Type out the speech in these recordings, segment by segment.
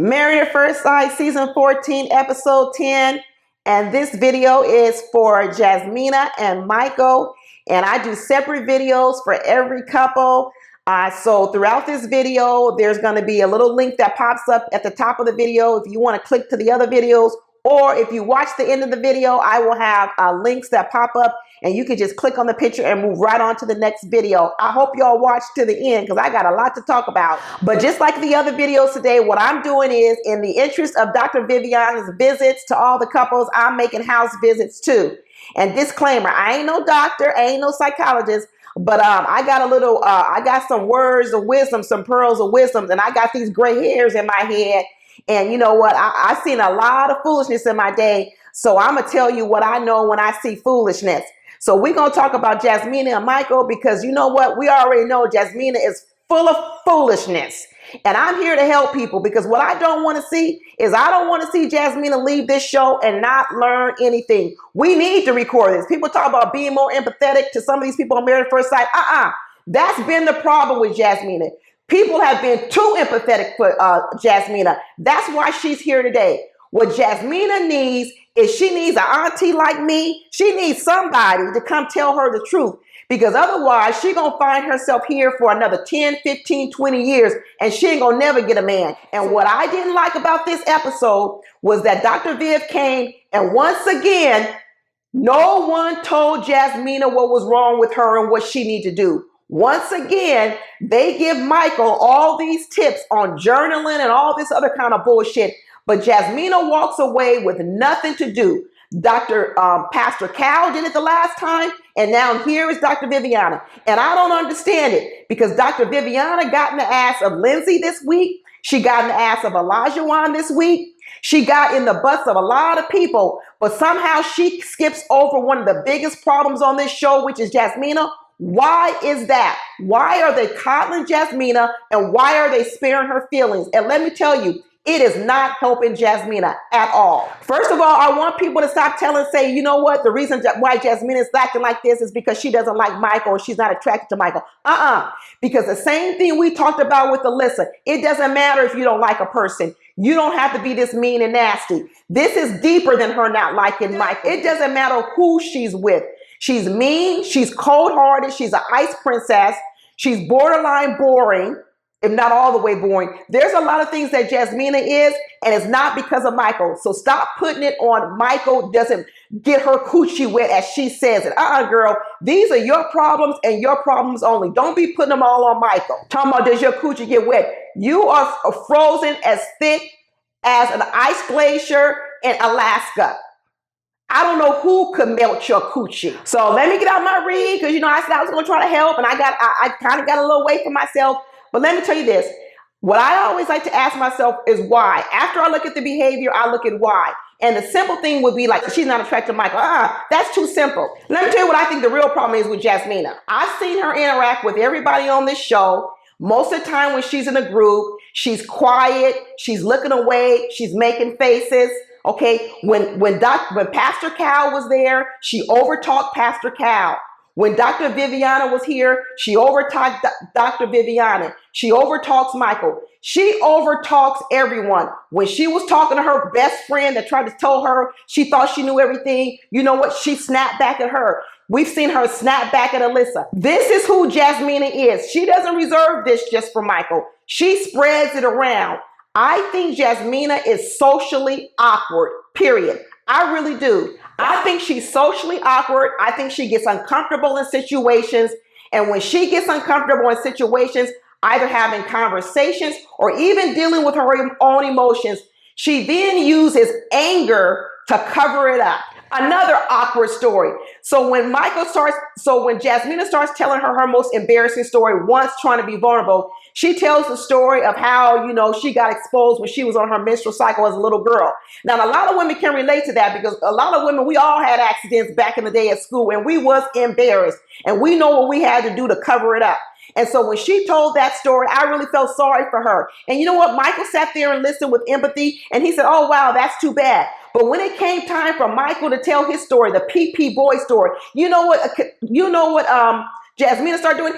Married at First Sight, Season 14, Episode 10. And this video is for Jasmina and Michael. And I do separate videos for every couple. So throughout this video, there's going to be a little link that pops up at the top of the video if you want to click to the other videos. Or if you watch the end of the video, I will have links that pop up and you can just click on the picture and move right on to the next video. I hope y'all watch to the end because I got a lot to talk about. But just like the other videos today, what I'm doing is, in the interest of Dr. Viviana's visits to all the couples, I'm making house visits too. And disclaimer, I ain't no doctor, I ain't no psychologist, but I got some words of wisdom, some pearls of wisdom, and I got these gray hairs in my head. And you know what? I've seen a lot of foolishness in my day. So I'm going to tell you what I know when I see foolishness. So we're going to talk about Jasmina and Michael because you know what? We already know Jasmina is full of foolishness. And I'm here to help people because what I don't want to see is I don't want to see Jasmina leave this show and not learn anything. We need to record this. People talk about being more empathetic to some of these people on Married at First Sight. That's been the problem with Jasmina. People have been too empathetic for Jasmina. That's why she's here today. What Jasmina needs is she needs an auntie like me. She needs somebody to come tell her the truth because otherwise she's going to find herself here for another 10, 15, 20 years and she ain't going to never get a man. And what I didn't like about this episode was that Dr. Viv came and once again, no one told Jasmina what was wrong with her and what she needed to do. Once again, they give Michael all these tips on journaling and all this other kind of bullshit, but Jasmina walks away with nothing to do. Pastor Cal did it the last time, and now here is Dr. Viviana. And I don't understand it because Dr. Viviana got in the ass of Lindsay this week. She got in the ass of Elijah this week. She got in the butts of a lot of people, but somehow she skips over one of the biggest problems on this show, which is Jasmina. Why is that? Why are they coddling Jasmina and why are they sparing her feelings? And let me tell you, it is not helping Jasmina at all. First of all, I want people to stop saying, you know what? The reason why Jasmina is acting like this is because she doesn't like Michael or she's not attracted to Michael. Because the same thing we talked about with Alyssa, it doesn't matter if you don't like a person. You don't have to be this mean and nasty. This is deeper than her not liking Michael. It doesn't matter who she's with. She's mean, she's cold-hearted, she's an ice princess, she's borderline boring, if not all the way boring. There's a lot of things that Jasmina is, and it's not because of Michael. So stop putting it on Michael doesn't get her coochie wet as she says it. Girl, these are your problems and your problems only. Don't be putting them all on Michael. Talking about does your coochie get wet? You are frozen as thick as an ice glacier in Alaska. I don't know who could melt your coochie. So let me get out my read because, you know, I said I was going to try to help and I kind of got a little away from myself. But let me tell you this. What I always like to ask myself is why. After I look at the behavior, I look at why. And the simple thing would be like, she's not attracted to Michael. That's too simple. Let me tell you what I think the real problem is with Jasmina. I've seen her interact with everybody on this show. Most of the time when she's in a group, she's quiet, she's looking away, she's making faces. Okay, when Pastor Cal was there, she overtalked Pastor Cal. When Dr. Viviana was here, she overtalked Dr. Viviana. She overtalks Michael. She overtalks everyone. When she was talking to her best friend that tried to tell her she thought she knew everything, you know what? She snapped back at her. We've seen her snap back at Alyssa. This is who Jasmina is. She doesn't reserve this just for Michael. She spreads it around. I think Jasmina is socially awkward, period. I really do. I think she's socially awkward. I think she gets uncomfortable in situations. And when she gets uncomfortable in situations, either having conversations or even dealing with her own emotions, she then uses anger to cover it up. Another awkward story. So when Jasmina starts telling her most embarrassing story, once trying to be vulnerable, she tells the story of how, you know, she got exposed when she was on her menstrual cycle as a little girl. Now, a lot of women can relate to that because a lot of women, we all had accidents back in the day at school and we was embarrassed and we know what we had to do to cover it up. And so when she told that story, I really felt sorry for her. And you know what? Michael sat there and listened with empathy and he said, oh, wow, that's too bad. But when it came time for Michael to tell his story, the PP boy story, you know what Jasmina started doing?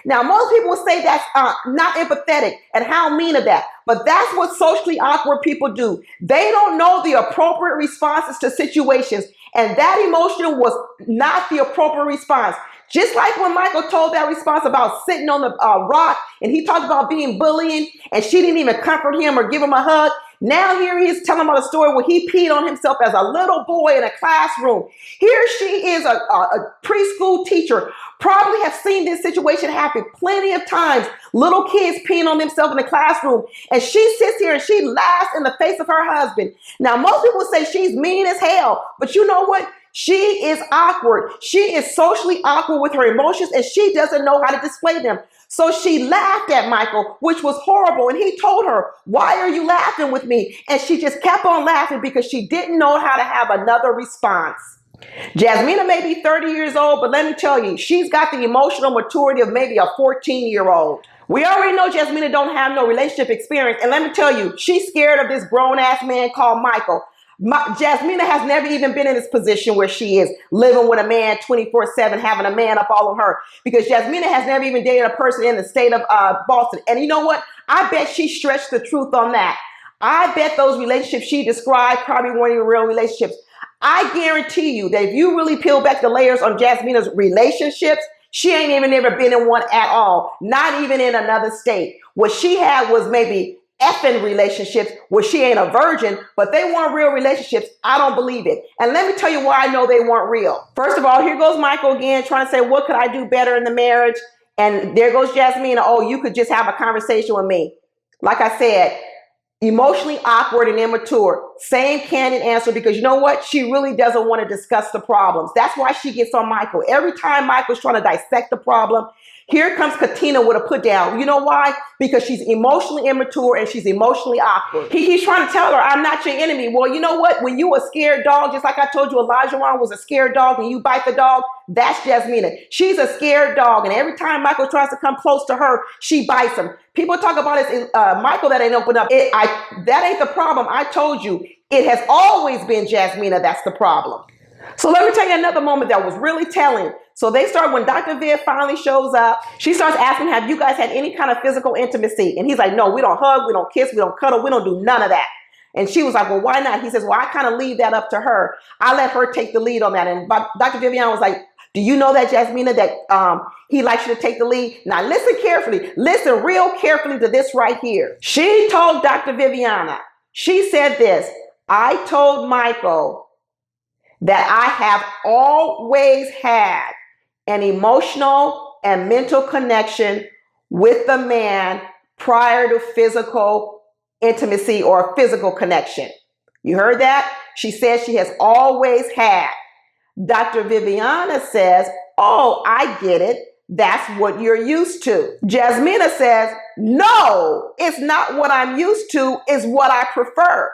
Now, most people will say that's not empathetic, and how mean of that. But that's what socially awkward people do. They don't know the appropriate responses to situations, and that emotion was not the appropriate response. Just like when Michael told that response about sitting on the rock, and he talked about being bullying, and she didn't even comfort him or give him a hug. Now here he is telling about a story where he peed on himself as a little boy in a classroom. Here she is, a preschool teacher, probably have seen this situation happen plenty of times. Little kids peeing on themselves in the classroom, and she sits here and she laughs in the face of her husband. Now, most people say she's mean as hell, but you know what? She is awkward. She is socially awkward with her emotions, and she doesn't know how to display them. So she laughed at Michael, which was horrible. And he told her, "Why are you laughing with me?" And she just kept on laughing because she didn't know how to have another response. Jasmina may be 30 years old, but let me tell you, she's got the emotional maturity of maybe a 14-year-old. We already know Jasmina don't have no relationship experience. And let me tell you, she's scared of this grown-ass man called Michael. Jasmina has never even been in this position where she is living with a man 24/7, having a man up all on her, because Jasmina has never even dated a person in the state of Boston. And you know what? I bet she stretched the truth on that. I bet those relationships she described probably weren't even real relationships. I guarantee you that if you really peel back the layers on Jasmina's relationships, she ain't even ever been in one at all, not even in another state. What she had was maybe effing relationships where she ain't a virgin, but they weren't real relationships. I don't believe it. And let me tell you why I know they weren't real. First of all, here goes Michael again trying to say, what could I do better in the marriage? And there goes Jasmina. Oh, you could just have a conversation with me. Like I said, emotionally awkward and immature. Same candid answer, because you know what? She really doesn't want to discuss the problems. That's why she gets on Michael. Every time Michael's trying to dissect the problem, here comes Katina with a put down. You know why? Because she's emotionally immature and she's emotionally awkward. He's trying to tell her, I'm not your enemy. Well, you know what? When you a scared dog, just like I told you Elijah Wan was a scared dog and you bite the dog, that's Jasmina. She's a scared dog. And every time Michael tries to come close to her, she bites him. People talk about it, Michael that ain't opened up. That ain't the problem. I told you, it has always been Jasmina that's the problem. So let me tell you another moment that was really telling. So they start, when Dr. Viv finally shows up, she starts asking, have you guys had any kind of physical intimacy? And he's like, no, we don't hug, we don't kiss, we don't cuddle, we don't do none of that. And she was like, well, why not? He says, well, I kind of leave that up to her. I let her take the lead on that. And Dr. Viviana was like, do you know that, Jasmina, that he likes you to take the lead? Now listen carefully, listen real carefully to this right here. She told Dr. Viviana, she said this, I told Michael that I have always had an emotional and mental connection with the man prior to physical intimacy or physical connection. You heard that? She says she has always had. Dr. Viviana says, oh, I get it. That's what you're used to. Jasmina says, no, it's not what I'm used to, it's what I prefer.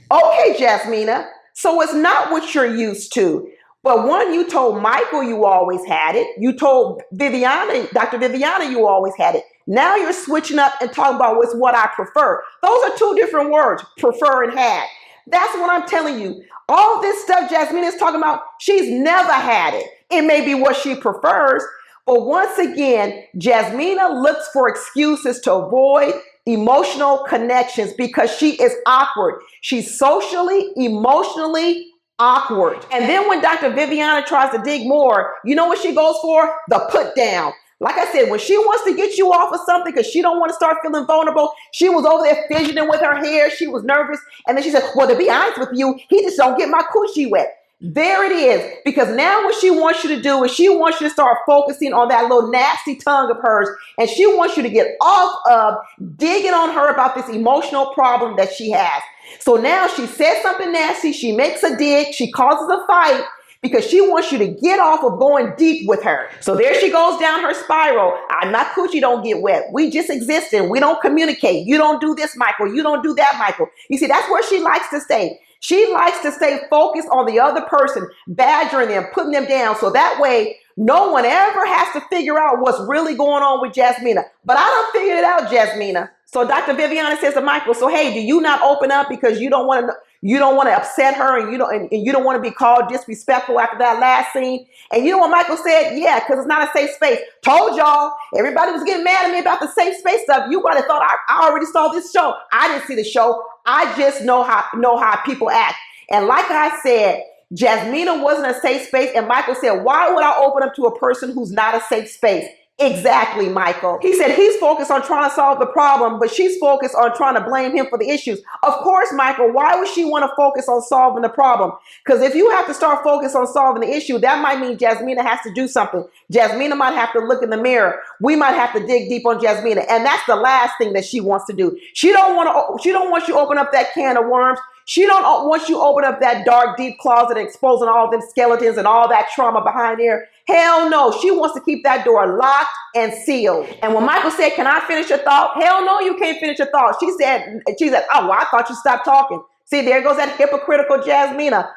Okay, Jasmina. So it's not what you're used to. But one, you told Michael you always had it. You told Viviana, Dr. Viviana, you always had it. Now you're switching up and talking about what's what I prefer. Those are two different words, prefer and had. That's what I'm telling you. All this stuff Jasmina is talking about, she's never had it. It may be what she prefers. But once again, Jasmina looks for excuses to avoid emotional connections because she is awkward. She's socially, emotionally awkward. And then when Dr. Viviana tries to dig more, you know what she goes for? The put down. Like I said, when she wants to get you off of something because she don't want to start feeling vulnerable, she was over there fidgeting with her hair. She was nervous. And then she said, well, to be honest with you, he just don't get my coochie wet. There it is. Because now what she wants you to do is she wants you to start focusing on that little nasty tongue of hers. And she wants you to get off of digging on her about this emotional problem that she has. So now she says something nasty. She makes a dig. She causes a fight because she wants you to get off of going deep with her. So there she goes down her spiral. My coochie don't get wet. We just exist and we don't communicate. You don't do this, Michael. You don't do that, Michael. You see, that's where she likes to stay. She likes to stay focused on the other person, badgering them, putting them down. So that way, no one ever has to figure out what's really going on with Jasmina. But I done figured it out, Jasmina. So Dr. Viviana says to Michael, so hey, do you not open up because you don't want to You don't want to upset her, and you don't want to be called disrespectful after that last scene. And you know what Michael said? Yeah, because it's not a safe space. Told y'all, everybody was getting mad at me about the safe space stuff. You might have thought I already saw this show. I didn't see the show. I just know how people act. And like I said, Jasmina wasn't a safe space, and Michael said, why would I open up to a person who's not a safe space? Exactly, Michael. He said he's focused on trying to solve the problem, but she's focused on trying to blame him for the issues. Of course, Michael, why would she want to focus on solving the problem? Because if you have to start focus on solving the issue, that might mean Jasmina has to do something. Jasmina might have to look in the mirror. We might have to dig deep on Jasmina. And that's the last thing that she wants to do. She don't want you to open up that can of worms. She don't want you open up that dark, deep closet and exposing all them skeletons and all that trauma behind there. Hell no. She wants to keep that door locked and sealed. And when Michael said, can I finish your thought? Hell no, you can't finish your thought. She said, oh, well, I thought you stopped talking. See, there goes that hypocritical Jasmina.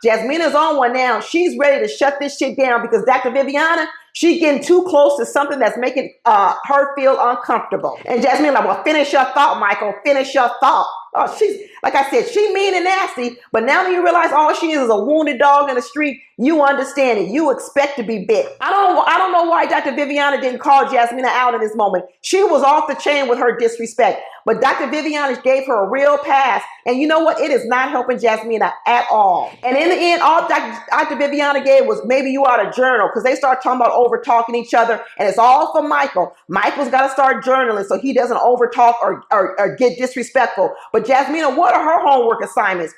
Jasmina's on one now. She's ready to shut this shit down because Dr. Viviana, she's getting too close to something that's making her feel uncomfortable. And Jasmina like, well, finish your thought, Michael. Finish your thought. Oh, she's, like I said, she mean and nasty, but now that you realize all she is a wounded dog in the street, you understand it. You expect to be bit. I don't know why Dr. Viviana didn't call Jasmina out in this moment. She was off the chain with her disrespect, but Dr. Viviana gave her a real pass. And you know what? It is not helping Jasmina at all. And in the end, all Dr. Viviana gave was maybe you ought to journal, because they start talking about over talking each other, and it's all for Michael. Michael's got to start journaling so he doesn't over talk or get disrespectful. But Jasmina, what are her homework assignments?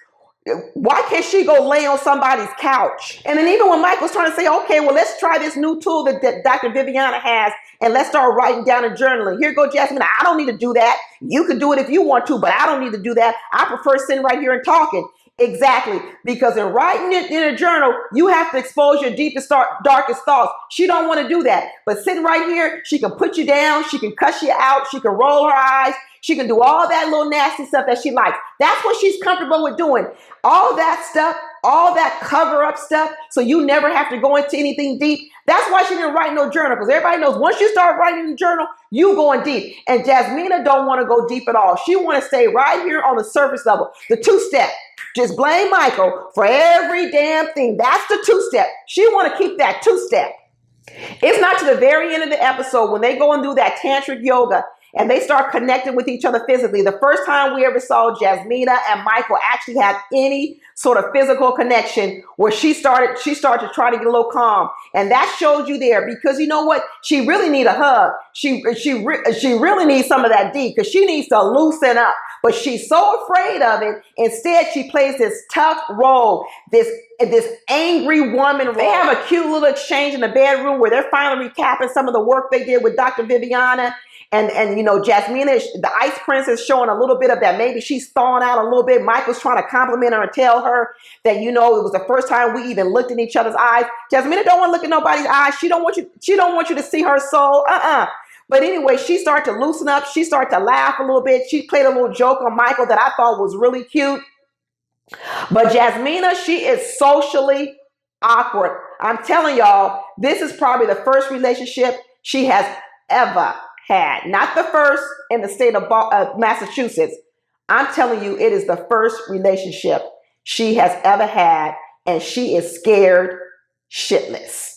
Why can't she go lay on somebody's couch? And then even when Michael's trying to say, okay, well, let's try this new tool that Dr. Viviana has, and let's start writing down and journaling. Here go Jasmina. I don't need to do that. You can do it if you want to, but I don't need to do that. I prefer sitting right here and talking. Exactly, because in writing it in a journal, you have to expose your deepest, darkest thoughts. She don't want to do that. But sitting right here, she can put you down. She can cuss you out. She can roll her eyes. She can do all that little nasty stuff that she likes. That's what she's comfortable with doing. All that stuff, all that cover-up stuff, so you never have to go into anything deep. That's why she didn't write no journal, because everybody knows once you start writing in the journal, you going deep. And Jasmina don't want to go deep at all. She want to stay right here on the surface level, the two-step. Just blame Michael for every damn thing. That's the two-step. She want to keep that two-step. It's not to the very end of the episode when they go and do that tantric yoga and they start connecting with each other physically. The first time we ever saw Jasmina and Michael actually have any sort of physical connection, where she started to try to get a little calm. And that showed you there, because you know what? She really need a hug. She really needs some of that D, because she needs to loosen up. But she's so afraid of it. Instead, she plays this tough role, this angry woman role. They have a cute little exchange in the bedroom where they're finally recapping some of the work they did with Dr. Viviana. And you know, Jasmina, the Ice Princess, showing a little bit of that. Maybe she's thawing out a little bit. Michael's trying to compliment her and tell her that, you know, it was the first time we even looked in each other's eyes. Jasmina don't want to look at nobody's eyes. She don't want you to see her soul. But anyway, she started to loosen up. She started to laugh a little bit. She played a little joke on Michael that I thought was really cute. But Jasmina, she is socially awkward. I'm telling y'all, this is probably the first relationship she has ever had. Not the first in the state of Massachusetts. I'm telling you, it is the first relationship she has ever had, and she is scared shitless.